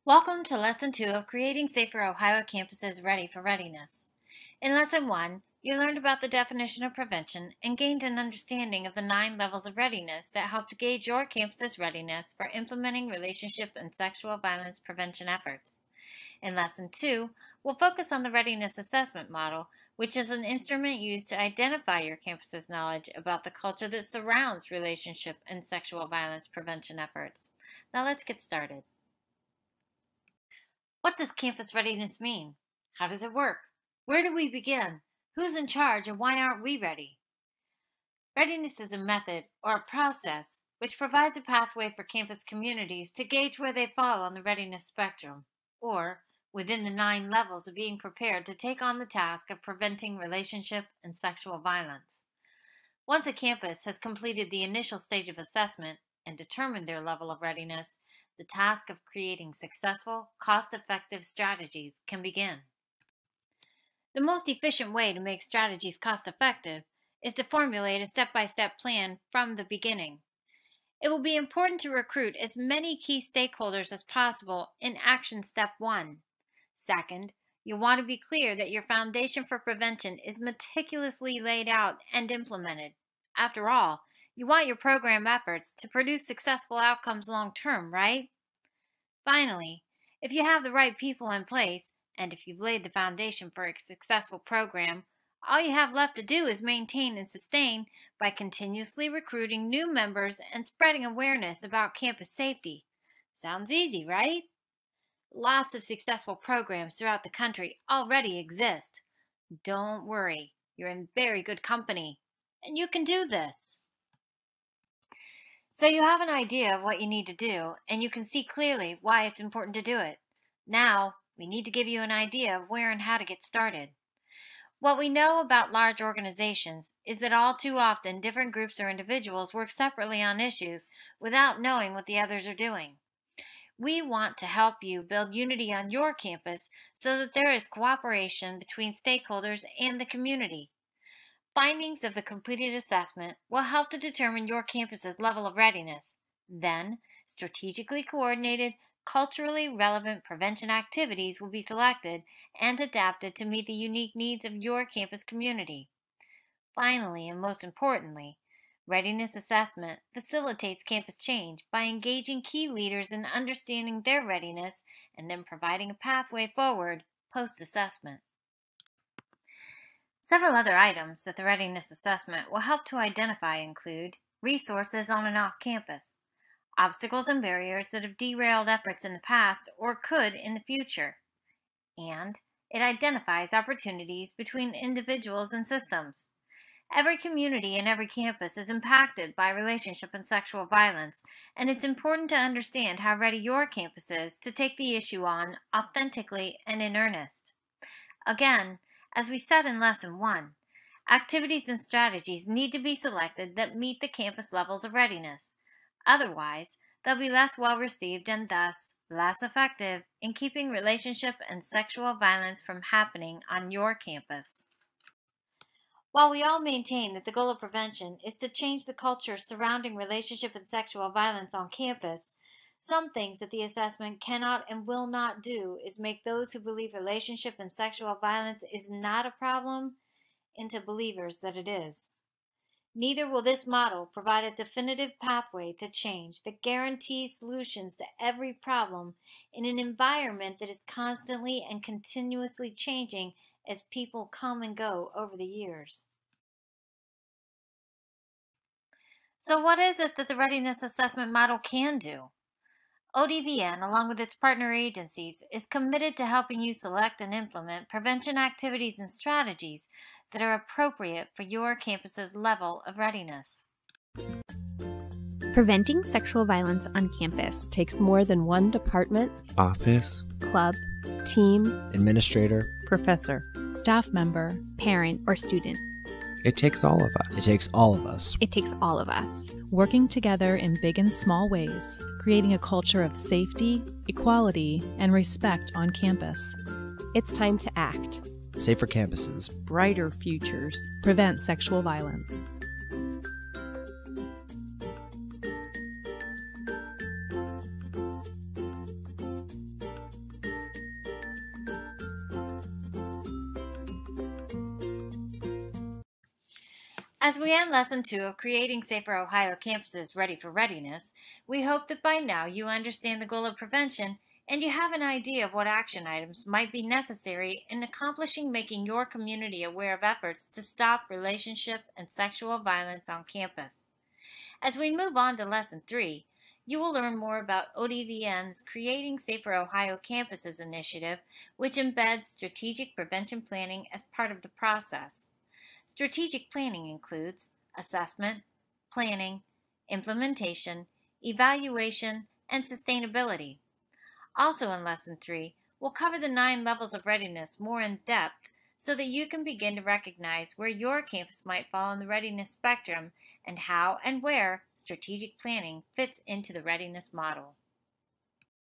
Welcome to Lesson 2 of Creating Safer Ohio Campuses Ready for Readiness. In Lesson 1, you learned about the definition of prevention and gained an understanding of the 9 levels of readiness that help to gauge your campus's readiness for implementing relationship and sexual violence prevention efforts. In Lesson 2, we'll focus on the Readiness Assessment Model, which is an instrument used to identify your campus's knowledge about the culture that surrounds relationship and sexual violence prevention efforts. Now let's get started. What does campus readiness mean? How does it work? Where do we begin? Who's in charge and why aren't we ready? Readiness is a method or a process which provides a pathway for campus communities to gauge where they fall on the readiness spectrum, or within the 9 levels of being prepared to take on the task of preventing relationship and sexual violence. Once a campus has completed the initial stage of assessment and determined their level of readiness, the task of creating successful, cost-effective strategies can begin. The most efficient way to make strategies cost-effective is to formulate a step-by-step plan from the beginning. It will be important to recruit as many key stakeholders as possible in Action Step 1. Second, you'll want to be clear that your foundation for prevention is meticulously laid out and implemented. After all, you want your program efforts to produce successful outcomes long-term, right? Finally, if you have the right people in place, and if you've laid the foundation for a successful program, all you have left to do is maintain and sustain by continuously recruiting new members and spreading awareness about campus safety. Sounds easy, right? Lots of successful programs throughout the country already exist. Don't worry, you're in very good company, and you can do this. So you have an idea of what you need to do, and you can see clearly why it's important to do it. Now, we need to give you an idea of where and how to get started. What we know about large organizations is that all too often different groups or individuals work separately on issues without knowing what the others are doing. We want to help you build unity on your campus so that there is cooperation between stakeholders and the community. Findings of the completed assessment will help to determine your campus's level of readiness. Then, strategically coordinated, culturally relevant prevention activities will be selected and adapted to meet the unique needs of your campus community. Finally, and most importantly, readiness assessment facilitates campus change by engaging key leaders in understanding their readiness and then providing a pathway forward post-assessment. Several other items that the readiness assessment will help to identify include resources on and off campus, obstacles and barriers that have derailed efforts in the past or could in the future, and it identifies opportunities between individuals and systems. Every community and every campus is impacted by relationship and sexual violence, and it's important to understand how ready your campus is to take the issue on authentically and in earnest. Again, as we said in Lesson 1, activities and strategies need to be selected that meet the campus levels of readiness. Otherwise, they'll be less well received and thus less effective in keeping relationship and sexual violence from happening on your campus. While we all maintain that the goal of prevention is to change the culture surrounding relationship and sexual violence on campus, some things that the assessment cannot and will not do is make those who believe relationship and sexual violence is not a problem into believers that it is. Neither will this model provide a definitive pathway to change that guarantees solutions to every problem in an environment that is constantly and continuously changing as people come and go over the years. So what is it that the Readiness Assessment Model can do? ODVN, along with its partner agencies, is committed to helping you select and implement prevention activities and strategies that are appropriate for your campus's level of readiness. Preventing sexual violence on campus takes more than one department, office, club, team, administrator, professor, staff member, parent, or student. It takes all of us. It takes all of us. It takes all of us. Working together in big and small ways, creating a culture of safety, equality, and respect on campus. It's time to act. Safer campuses, brighter futures. Prevent sexual violence. As we end Lesson 2 of Creating Safer Ohio Campuses Ready for Readiness, we hope that by now you understand the goal of prevention and you have an idea of what action items might be necessary in accomplishing making your community aware of efforts to stop relationship and sexual violence on campus. As we move on to Lesson 3, you will learn more about ODVN's Creating Safer Ohio Campuses initiative, which embeds strategic prevention planning as part of the process. Strategic planning includes assessment, planning, implementation, evaluation, and sustainability. Also in Lesson 3, we'll cover the 9 levels of readiness more in depth so that you can begin to recognize where your campus might fall in the readiness spectrum and how and where strategic planning fits into the readiness model.